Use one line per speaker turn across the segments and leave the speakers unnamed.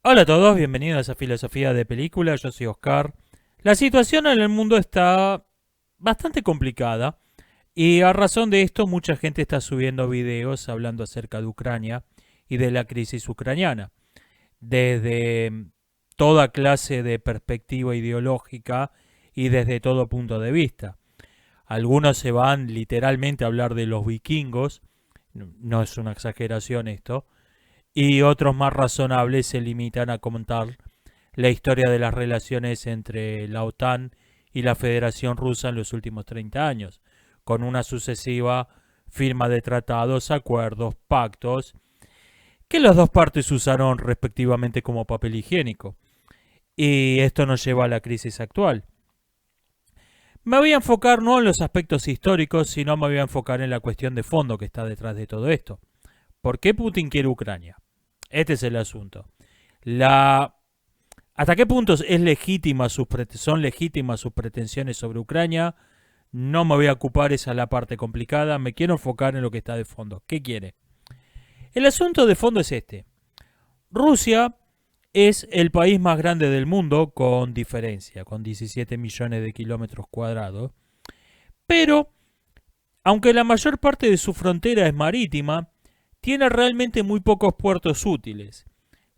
Hola a todos, bienvenidos a Filosofía de Película, yo soy Oscar. La situación en el mundo está bastante complicada y a razón de esto mucha gente está subiendo videos hablando acerca de Ucrania y de la crisis ucraniana, desde toda clase de perspectiva ideológica y desde todo punto de vista. Algunos se van literalmente a hablar de los vikingos, no es una exageración esto, y otros más razonables se limitan a comentar la historia de las relaciones entre la OTAN y la Federación Rusa en los últimos 30 años, con una sucesiva firma de tratados, acuerdos, pactos, que las dos partes usaron respectivamente como papel higiénico. Y esto nos lleva a la crisis actual. Me voy a enfocar no en los aspectos históricos, sino me voy a enfocar en la cuestión de fondo que está detrás de todo esto. ¿Por qué Putin quiere Ucrania? Este es el asunto. La ¿Hasta qué punto son legítimas sus pretensiones sobre Ucrania? No me voy a ocupar, esa es la parte complicada. Me quiero enfocar en lo que está de fondo. ¿Qué quiere? El asunto de fondo es este. Rusia es el país más grande del mundo, con diferencia, con 17 millones de kilómetros cuadrados. Pero, aunque la mayor parte de su frontera es marítima, tiene realmente muy pocos puertos útiles.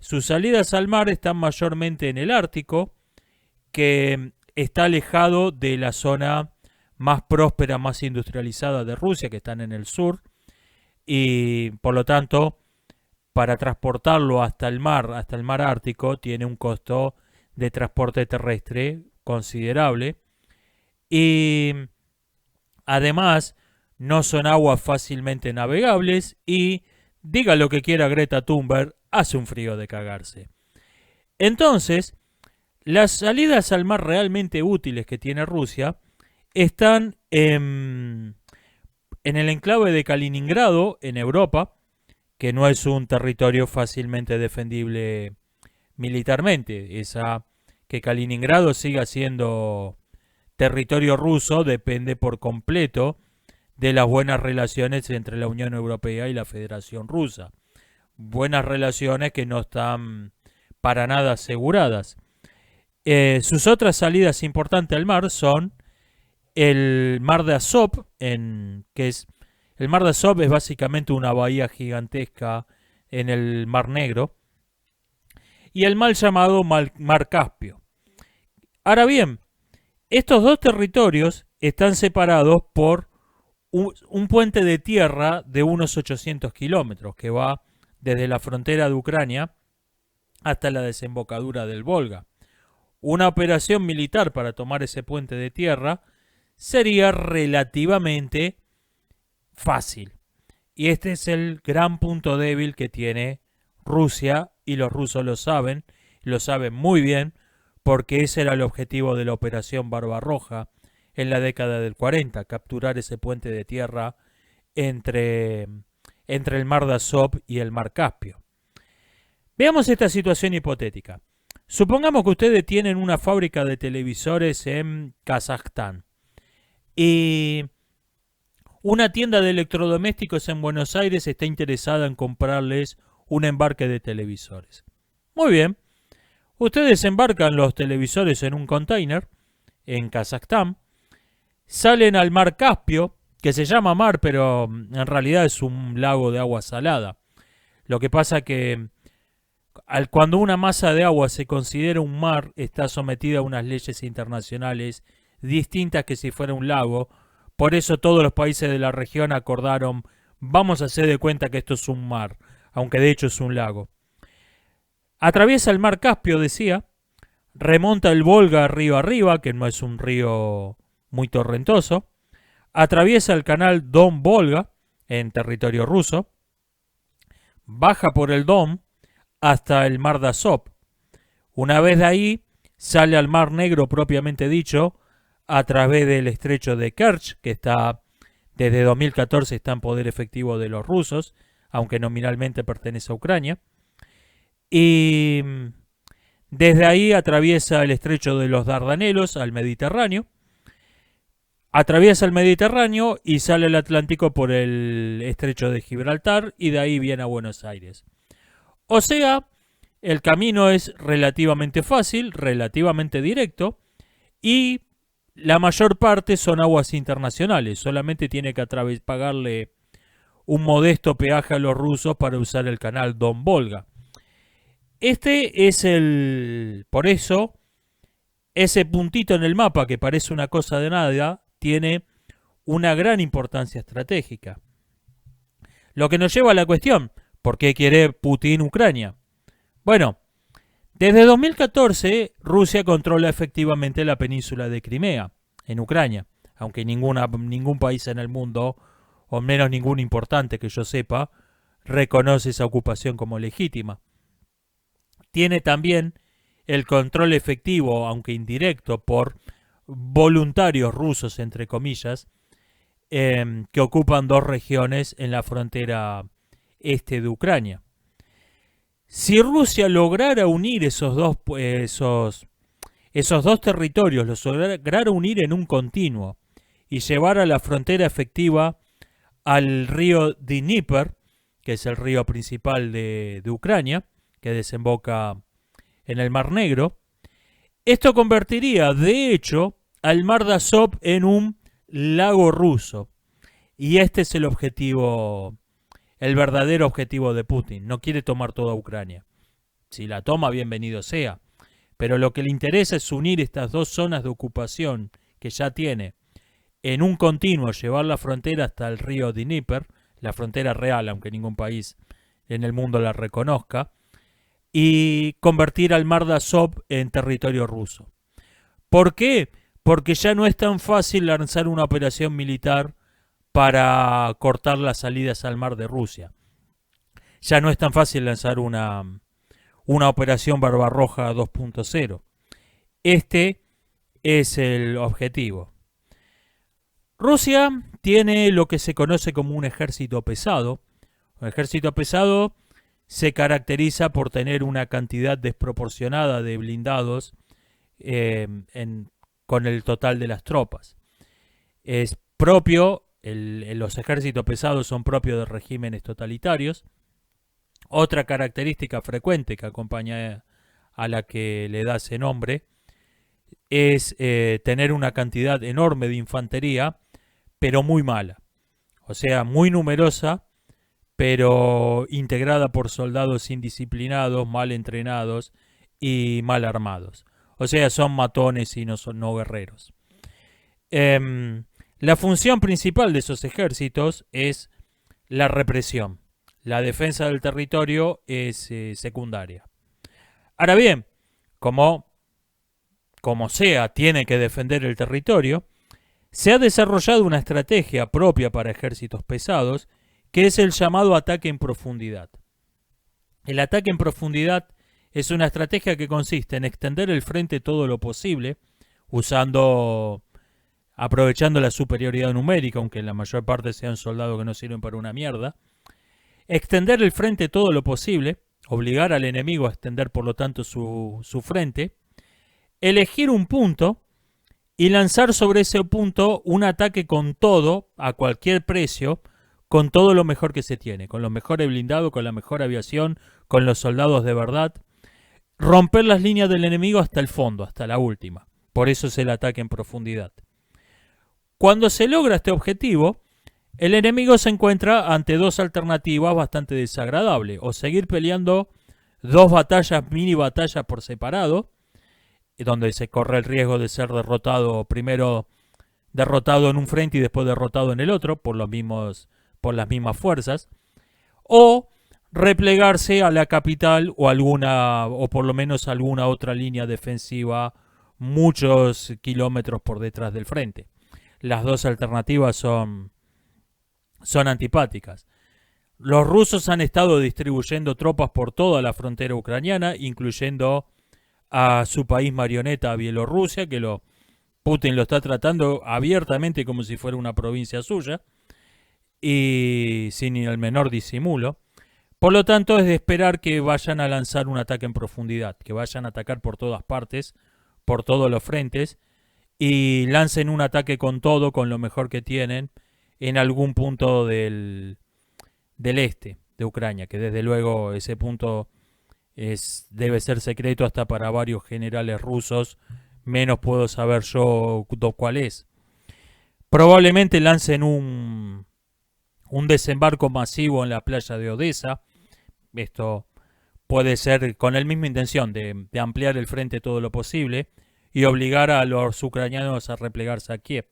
Sus salidas al mar están mayormente en el Ártico, que está alejado de la zona más próspera, más industrializada de Rusia, que están en el sur, y por lo tanto, para transportarlo hasta el mar Ártico, tiene un costo de transporte terrestre considerable, y además no son aguas fácilmente navegables y, diga lo que quiera Greta Thunberg, hace un frío de cagarse. Entonces, las salidas al mar realmente útiles que tiene Rusia están en el enclave de Kaliningrado, en Europa, que no es un territorio fácilmente defendible militarmente. Que Kaliningrado siga siendo territorio ruso depende por completo de las buenas relaciones entre la Unión Europea y la Federación Rusa. Buenas relaciones que no están para nada aseguradas. Sus otras salidas importantes al mar son el mar de Azov, el mar de Azov es básicamente una bahía gigantesca en el Mar Negro, y el mal llamado Mar Caspio. Ahora bien, estos dos territorios están separados por un puente de tierra de unos 800 kilómetros que va desde la frontera de Ucrania hasta la desembocadura del Volga. Una operación militar para tomar ese puente de tierra sería relativamente fácil. Y este es el gran punto débil que tiene Rusia, y los rusos lo saben muy bien, porque ese era el objetivo de la operación Barbarroja en la década del 40, capturar ese puente de tierra entre el mar de Azov y el mar Caspio. Veamos esta situación hipotética. Supongamos que ustedes tienen una fábrica de televisores en Kazajstán y una tienda de electrodomésticos en Buenos Aires está interesada en comprarles un embarque de televisores. Muy bien, ustedes embarcan los televisores en un container en Kazajstán, salen al mar Caspio, que se llama mar, pero en realidad es un lago de agua salada. Lo que pasa que cuando una masa de agua se considera un mar, está sometida a unas leyes internacionales distintas que si fuera un lago. Por eso todos los países de la región acordaron, vamos a hacer de cuenta que esto es un mar, aunque de hecho es un lago. Atraviesa el mar Caspio, decía, remonta el Volga río arriba, que no es un río muy torrentoso, atraviesa el canal Don-Volga en territorio ruso, baja por el Don hasta el mar de Azov. Una vez de ahí, sale al mar Negro propiamente dicho, a través del estrecho de Kerch, que está desde 2014 está en poder efectivo de los rusos, aunque nominalmente pertenece a Ucrania. Y desde ahí atraviesa el estrecho de los Dardanelos al Mediterráneo. Atraviesa el Mediterráneo y sale al Atlántico por el estrecho de Gibraltar y de ahí viene a Buenos Aires. O sea, El camino es relativamente fácil, relativamente directo, y la mayor parte son aguas internacionales. Solamente tiene que pagarle un modesto peaje a los rusos para usar el canal Don-Volga. Este es por eso, ese puntito en el mapa que parece una cosa de nada, tiene una gran importancia estratégica. Lo que nos lleva a la cuestión, ¿por qué quiere Putin Ucrania? Bueno, desde 2014 Rusia controla efectivamente la península de Crimea, en Ucrania, aunque ningún país en el mundo, o menos ningún importante que yo sepa, reconoce esa ocupación como legítima. Tiene también el control efectivo, aunque indirecto, por voluntarios rusos, entre comillas, que ocupan dos regiones en la frontera este de Ucrania. Si Rusia lograra unir esos dos territorios, los lograra unir en un continuo y llevar a la frontera efectiva al río Dnieper, que es el río principal de Ucrania, que desemboca en el Mar Negro, esto convertiría, de hecho, al Mar de Azov en un lago ruso. Y este es el verdadero objetivo de Putin. No quiere tomar toda Ucrania. Si la toma, bienvenido sea. Pero lo que le interesa es unir estas dos zonas de ocupación que ya tiene en un continuo, llevar la frontera hasta el río Dnieper, la frontera real, aunque ningún país en el mundo la reconozca, y convertir al Mar de Azov en territorio ruso. ¿Por qué? Porque ya no es tan fácil lanzar una operación militar para cortar las salidas al mar de Rusia. Ya no es tan fácil lanzar una operación Barbarroja 2.0. Este es el objetivo. Rusia tiene lo que se conoce como un ejército pesado. Un ejército pesado se caracteriza por tener una cantidad desproporcionada de blindados con el total de las tropas. Es propio, los ejércitos pesados son propios de regímenes totalitarios. Otra característica frecuente que acompaña a la que le da ese nombre es tener una cantidad enorme de infantería, pero muy mala. O sea, muy numerosa, pero integrada por soldados indisciplinados, mal entrenados y mal armados. O sea, son matones y no guerreros. La función principal de esos ejércitos es la represión. La defensa del territorio es secundaria. Ahora bien, como sea, tiene que defender el territorio, se ha desarrollado una estrategia propia para ejércitos pesados, que es el llamado ataque en profundidad. El ataque en profundidad es una estrategia que consiste en extender el frente todo lo posible, aprovechando la superioridad numérica, aunque la mayor parte sean soldados que no sirven para una mierda. Extender el frente todo lo posible, obligar al enemigo a extender por lo tanto su frente, elegir un punto y lanzar sobre ese punto un ataque con todo, a cualquier precio, con todo lo mejor que se tiene, con los mejores blindados, con la mejor aviación, con los soldados de verdad. Romper las líneas del enemigo hasta el fondo, hasta la última. Por eso es el ataque en profundidad. Cuando se logra este objetivo, el enemigo se encuentra ante dos alternativas bastante desagradables. O seguir peleando dos mini batallas por separado, donde se corre el riesgo de ser derrotado, primero derrotado en un frente y después derrotado en el otro, por las mismas fuerzas. O replegarse a la capital o por lo menos alguna otra línea defensiva muchos kilómetros por detrás del frente. Las dos alternativas son antipáticas. Los rusos han estado distribuyendo tropas por toda la frontera ucraniana, incluyendo a su país marioneta, a Bielorrusia, que Putin lo está tratando abiertamente como si fuera una provincia suya y sin el menor disimulo. Por lo tanto, es de esperar que vayan a lanzar un ataque en profundidad, que vayan a atacar por todas partes, por todos los frentes, y lancen un ataque con todo, con lo mejor que tienen, en algún punto del este de Ucrania, que desde luego ese punto Debe ser secreto hasta para varios generales rusos, menos puedo saber yo cuál es. Probablemente lancen un desembarco masivo en la playa de Odessa. Esto puede ser con la misma intención de ampliar el frente todo lo posible y obligar a los ucranianos a replegarse a Kiev.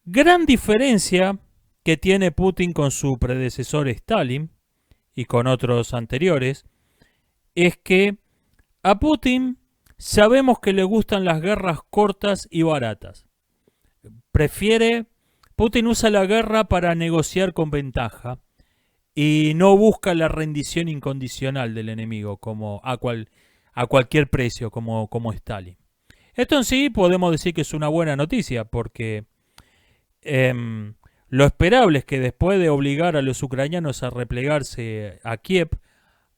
Gran diferencia que tiene Putin con su predecesor Stalin y con otros anteriores es que a Putin sabemos que le gustan las guerras cortas y baratas. Putin usa la guerra para negociar con ventaja y no busca la rendición incondicional del enemigo como a cualquier precio como Stalin. Esto en sí podemos decir que es una buena noticia porque lo esperable es que después de obligar a los ucranianos a replegarse a Kiev,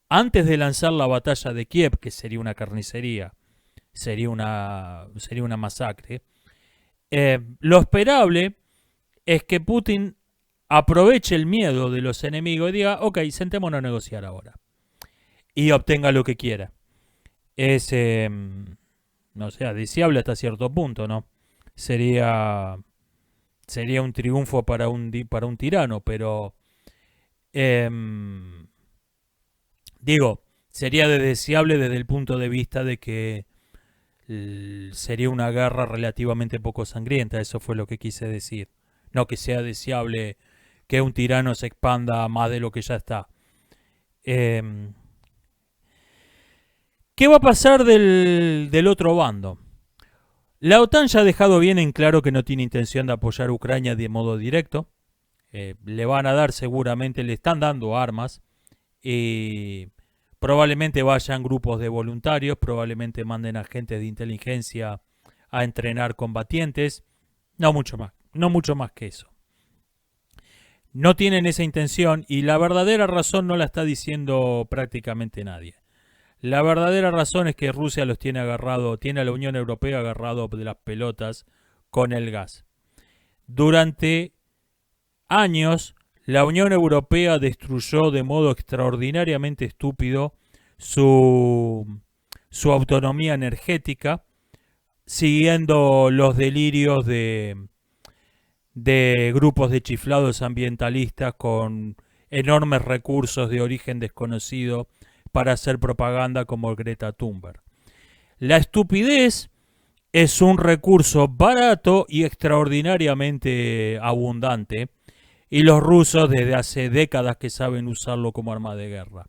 antes de lanzar la batalla de Kiev, que sería una carnicería, sería una masacre, lo esperable es que Putin aproveche el miedo de los enemigos y diga, ok, sentémonos a negociar ahora. Y obtenga lo que quiera. Es, no sé, deseable hasta cierto punto, ¿no? Sería un triunfo para un tirano, pero digo, sería deseable desde el punto de vista de que sería una guerra relativamente poco sangrienta, eso fue lo que quise decir. No que sea deseable que un tirano se expanda más de lo que ya está. ¿Qué va a pasar del otro bando? La OTAN ya ha dejado bien en claro que no tiene intención de apoyar a Ucrania de modo directo. Le van a dar seguramente, le están dando armas. Y probablemente vayan grupos de voluntarios, probablemente manden agentes de inteligencia a entrenar combatientes. No mucho más que eso. No tienen esa intención y la verdadera razón no la está diciendo prácticamente nadie. La verdadera razón es que Rusia los tiene a la Unión Europea agarrado de las pelotas con el gas. Durante años, la Unión Europea destruyó de modo extraordinariamente estúpido su autonomía energética, siguiendo los delirios de grupos de chiflados ambientalistas con enormes recursos de origen desconocido para hacer propaganda como Greta Thunberg. La estupidez es un recurso barato y extraordinariamente abundante, y los rusos desde hace décadas que saben usarlo como arma de guerra.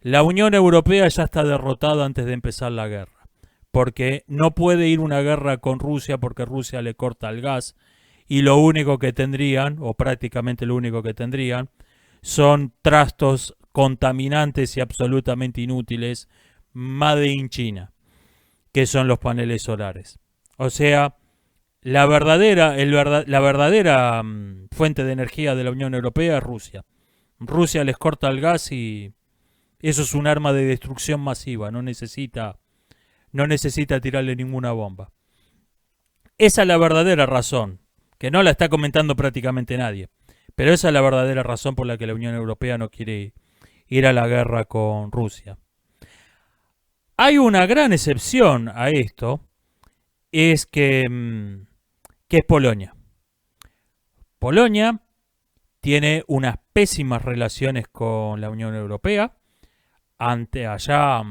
La Unión Europea ya está derrotada antes de empezar la guerra, porque no puede ir una guerra con Rusia porque Rusia le corta el gas, y lo único que tendrían, o prácticamente lo único que tendrían, son trastos contaminantes y absolutamente inútiles made in China, que son los paneles solares. O sea, la verdadera fuente de energía de la Unión Europea es Rusia. Rusia les corta el gas y eso es un arma de destrucción masiva, no necesita tirarle ninguna bomba. Esa es la verdadera razón, que no la está comentando prácticamente nadie, pero esa es la verdadera razón por la que la Unión Europea no quiere ir a la guerra con Rusia. Hay una gran excepción a esto, es que es Polonia. Polonia tiene unas pésimas relaciones con la Unión Europea. Allá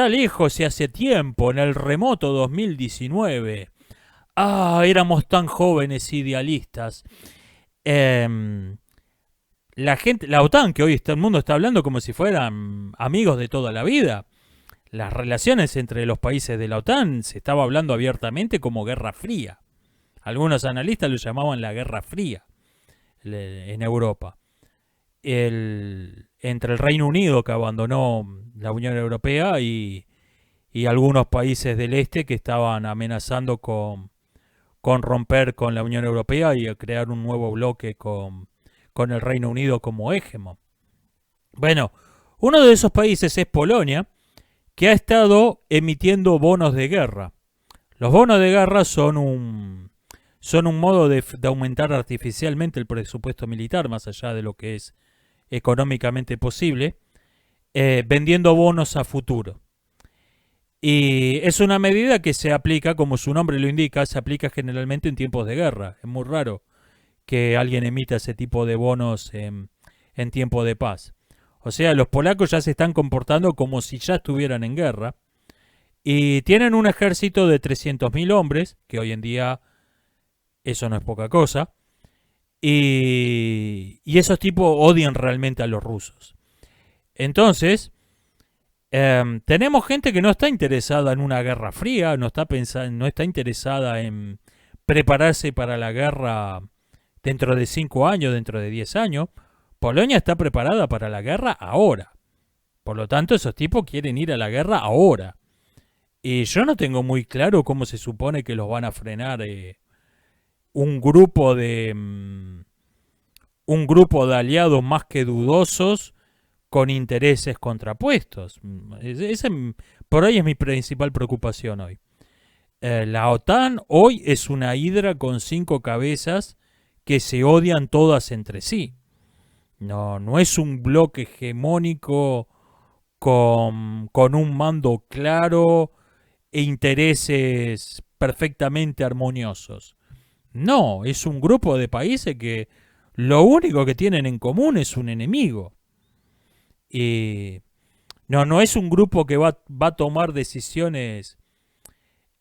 lejos y hace tiempo, en el remoto 2019. Éramos tan jóvenes idealistas. La OTAN, que hoy el mundo está hablando como si fueran amigos de toda la vida. Las relaciones entre los países de la OTAN se estaba hablando abiertamente como Guerra Fría. Algunos analistas lo llamaban la Guerra Fría en Europa. Entre el Reino Unido, que abandonó la Unión Europea, y algunos países del este que estaban amenazando con romper con la Unión Europea y crear un nuevo bloque con el Reino Unido como hegemón. Bueno, uno de esos países es Polonia, que ha estado emitiendo bonos de guerra. Los bonos de guerra son un modo de aumentar artificialmente el presupuesto militar, más allá de lo que es económicamente posible, vendiendo bonos a futuro. Y es una medida que se aplica, como su nombre lo indica, se aplica generalmente en tiempos de guerra. Es muy raro que alguien emita ese tipo de bonos en tiempo de paz. O sea, los polacos ya se están comportando como si ya estuvieran en guerra. Y tienen un ejército de 300.000 hombres, que hoy en día eso no es poca cosa. Y esos tipos odian realmente a los rusos. Entonces, tenemos gente que no está interesada en una guerra fría, no está interesada en prepararse para la guerra dentro de 5 años, dentro de 10 años. Polonia está preparada para la guerra ahora. Por lo tanto, esos tipos quieren ir a la guerra ahora. Y yo no tengo muy claro cómo se supone que los van a frenar un grupo de un grupo de aliados más que dudosos con intereses contrapuestos. Por ahí es mi principal preocupación hoy. La OTAN hoy es una hidra con 5 cabezas que se odian todas entre sí. No es un bloque hegemónico con un mando claro e intereses perfectamente armoniosos. No, es un grupo de países que lo único que tienen en común es un enemigo. Y no es un grupo que va a tomar decisiones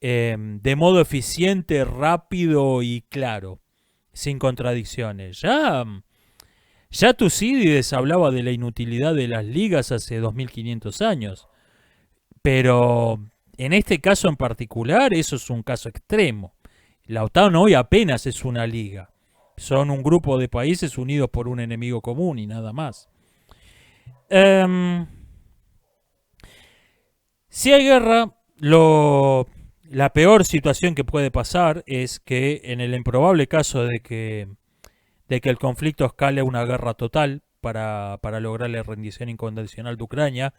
de modo eficiente, rápido y claro, sin contradicciones. Ya Tucídides hablaba de la inutilidad de las ligas hace 2500 años, pero en este caso en particular eso es un caso extremo. La OTAN hoy apenas es una liga, son un grupo de países unidos por un enemigo común y nada más. Si hay guerra, la peor situación que puede pasar es que en el improbable caso de que el conflicto escale a una guerra total para lograr la rendición incondicional de Ucrania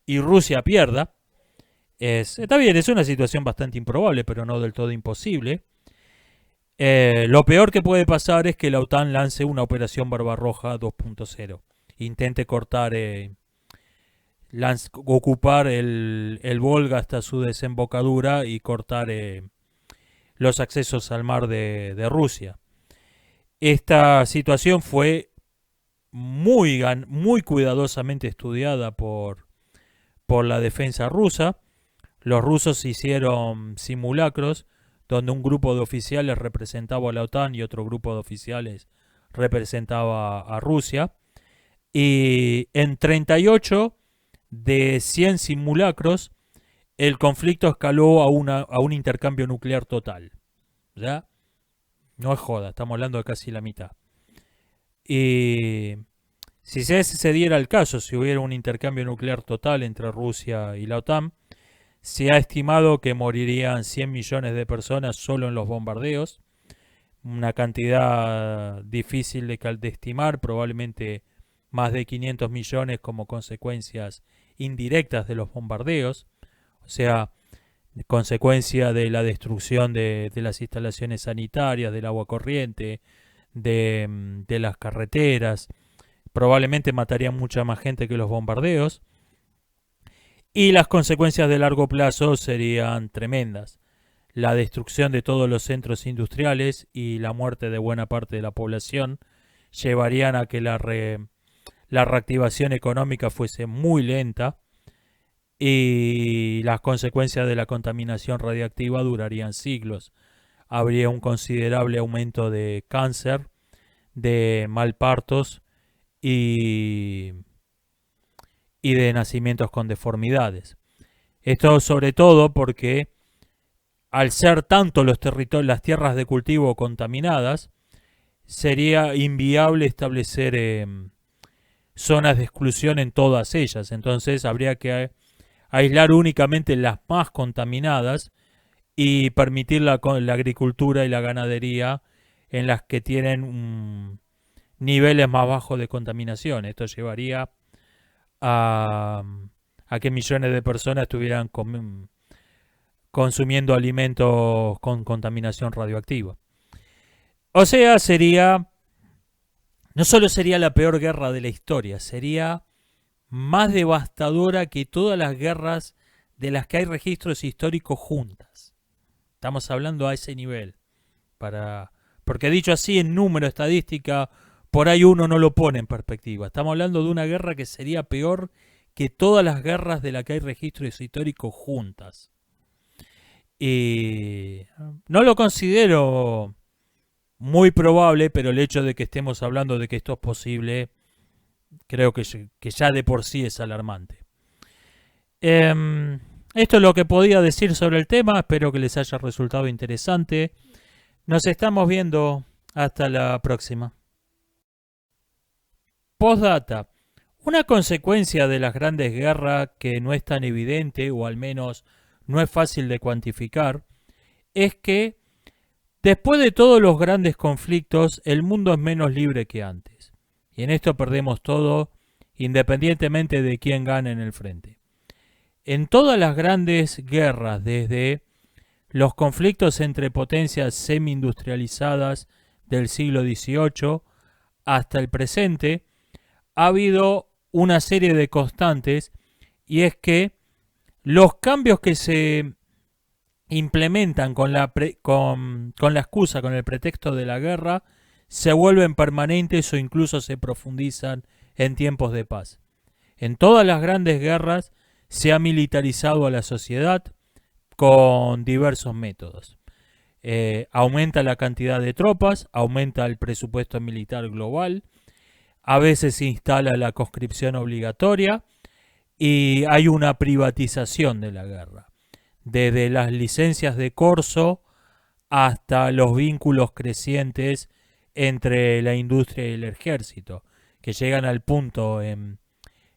y Rusia pierda, está bien, es una situación bastante improbable, pero no del todo imposible. Lo peor que puede pasar es que la OTAN lance una operación Barbarroja 2.0. Intente cortar, ocupar el Volga hasta su desembocadura y cortar los accesos al mar de Rusia. Esta situación fue muy cuidadosamente estudiada por la defensa rusa. Los rusos hicieron simulacros donde un grupo de oficiales representaba a la OTAN y otro grupo de oficiales representaba a Rusia. Y en 38 de 100 simulacros, el conflicto escaló a un intercambio nuclear total. ¿Ya? No es joda, estamos hablando de casi la mitad. Y si se diera el caso, si hubiera un intercambio nuclear total entre Rusia y la OTAN, se ha estimado que morirían 100 millones de personas solo en los bombardeos. Una cantidad difícil de estimar, probablemente más de 500 millones como consecuencias indirectas de los bombardeos. O sea, consecuencia de la destrucción de las instalaciones sanitarias, del agua corriente, de las carreteras. Probablemente matarían mucha más gente que los bombardeos. Y las consecuencias de largo plazo serían tremendas. La destrucción de todos los centros industriales y la muerte de buena parte de la población llevarían a que la reactivación económica fuese muy lenta y las consecuencias de la contaminación radiactiva durarían siglos. Habría un considerable aumento de cáncer, de malpartos y de nacimientos con deformidades. Esto sobre todo porque al ser tanto los territorios, las tierras de cultivo contaminadas, sería inviable establecer zonas de exclusión en todas ellas. Entonces habría que aislar únicamente las más contaminadas y permitir la agricultura y la ganadería en las que tienen niveles más bajos de contaminación. Esto llevaría a que millones de personas estuvieran consumiendo alimentos con contaminación radioactiva. O sea, no solo sería la peor guerra de la historia, sería más devastadora que todas las guerras de las que hay registros históricos juntas. Estamos hablando a ese nivel. Porque dicho así en número, estadística, por ahí uno no lo pone en perspectiva. Estamos hablando de una guerra que sería peor que todas las guerras de las que hay registros históricos juntas. Y no lo considero muy probable, pero el hecho de que estemos hablando de que esto es posible, creo que ya de por sí es alarmante. Esto es lo que podía decir sobre el tema. Espero que les haya resultado interesante. Nos estamos viendo. Hasta la próxima. Postdata. Una consecuencia de las grandes guerras que no es tan evidente, o al menos no es fácil de cuantificar, es que después de todos los grandes conflictos, el mundo es menos libre que antes. Y en esto perdemos todo, independientemente de quién gane en el frente. En todas las grandes guerras, desde los conflictos entre potencias semi-industrializadas del siglo XVIII hasta el presente, ha habido una serie de constantes, y es que los cambios que se implementan con la excusa, con el pretexto de la guerra, se vuelven permanentes o incluso se profundizan en tiempos de paz. En todas las grandes guerras se ha militarizado a la sociedad con diversos métodos. Aumenta la cantidad de tropas, aumenta el presupuesto militar global, a veces se instala la conscripción obligatoria y hay una privatización de la guerra. Desde las licencias de corso hasta los vínculos crecientes entre la industria y el ejército, que llegan al punto en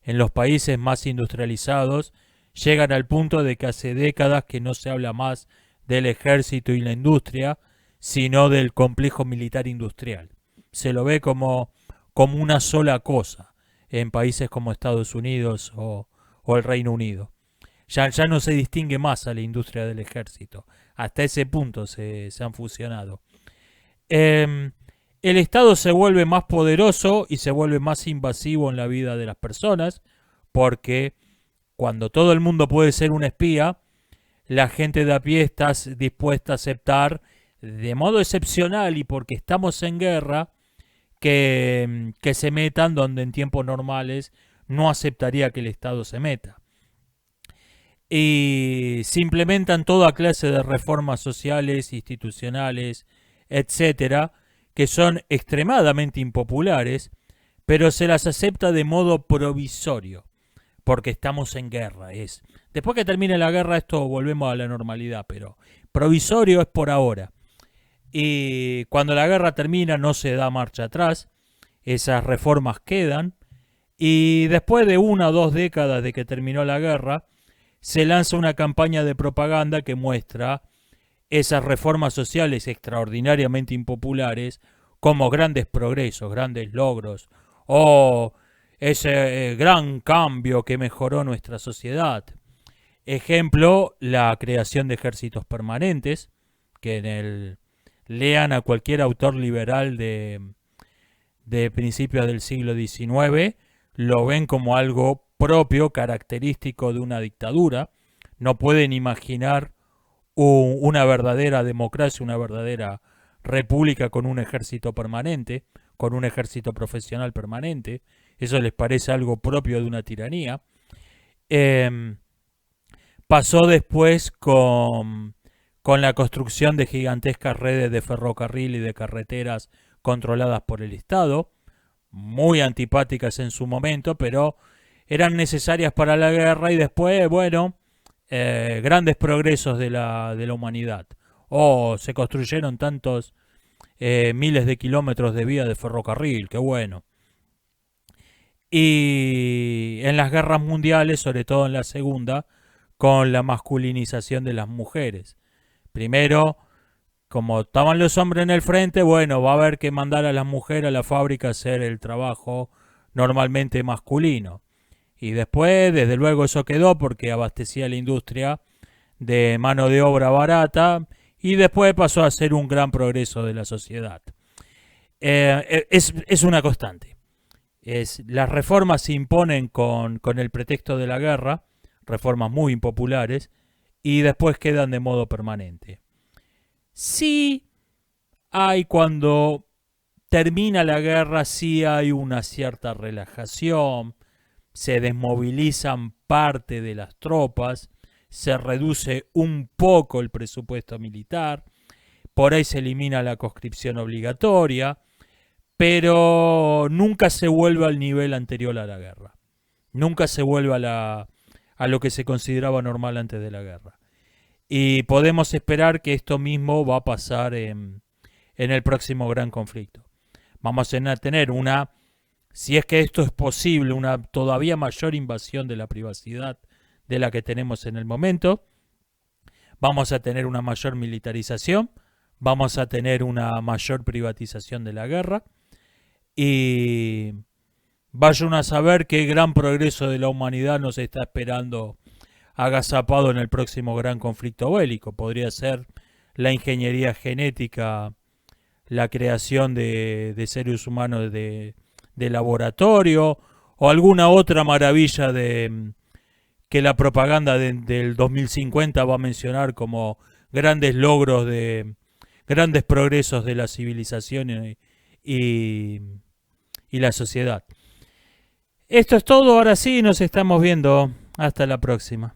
los países más industrializados, llegan al punto de que hace décadas que no se habla más del ejército y la industria, sino del complejo militar industrial. Se lo ve como una sola cosa en países como Estados Unidos o el Reino Unido. Ya no se distingue más a la industria del ejército. Hasta ese punto se han fusionado. El Estado se vuelve más poderoso y se vuelve más invasivo en la vida de las personas, porque cuando todo el mundo puede ser un espía, la gente de a pie está dispuesta a aceptar de modo excepcional y porque estamos en guerra que se metan donde en tiempos normales no aceptaría que el Estado se meta. Y se implementan toda clase de reformas sociales, institucionales, etcétera, que son extremadamente impopulares, pero se las acepta de modo provisorio, porque estamos en guerra. Después que termine la guerra esto volvemos a la normalidad, pero provisorio es por ahora. Y cuando la guerra termina no se da marcha atrás, esas reformas quedan, y después de 1 o 2 décadas de que terminó la guerra, se lanza una campaña de propaganda que muestra esas reformas sociales extraordinariamente impopulares como grandes progresos, grandes logros, o ese gran cambio que mejoró nuestra sociedad. Ejemplo, la creación de ejércitos permanentes, que lean a cualquier autor liberal de principios del siglo XIX, lo ven como algo propio, característico de una dictadura. No pueden imaginar una verdadera democracia, una verdadera república con un ejército permanente, con un ejército profesional permanente. Eso les parece algo propio de una tiranía. Pasó después con la construcción de gigantescas redes de ferrocarril y de carreteras controladas por el Estado, muy antipáticas en su momento, pero eran necesarias para la guerra, y después, grandes progresos de la humanidad. Se construyeron tantos miles de kilómetros de vía de ferrocarril, qué bueno. Y en las guerras mundiales, sobre todo en la segunda, con la masculinización de las mujeres. Primero, como estaban los hombres en el frente, va a haber que mandar a las mujeres a la fábrica a hacer el trabajo normalmente masculino. Y después, desde luego, eso quedó porque abastecía la industria de mano de obra barata, y después pasó a ser un gran progreso de la sociedad. Es una constante. Las reformas se imponen con el pretexto de la guerra, reformas muy impopulares, y después quedan de modo permanente. Sí hay cuando termina la guerra, sí hay una cierta relajación, se desmovilizan parte de las tropas, se reduce un poco el presupuesto militar, por ahí se elimina la conscripción obligatoria, pero nunca se vuelve al nivel anterior a la guerra. Nunca se vuelve a lo que se consideraba normal antes de la guerra. Y podemos esperar que esto mismo va a pasar en el próximo gran conflicto. Vamos a tener una, si es que esto es posible, una todavía mayor invasión de la privacidad de la que tenemos en el momento. Vamos a tener una mayor militarización, vamos a tener una mayor privatización de la guerra y vayan a saber qué gran progreso de la humanidad nos está esperando agazapado en el próximo gran conflicto bélico. Podría ser la ingeniería genética, la creación de seres humanos de laboratorio o alguna otra maravilla que la propaganda del 2050 va a mencionar como grandes logros grandes progresos de la civilización y, y la sociedad. Esto es todo, ahora sí, nos estamos viendo. Hasta la próxima.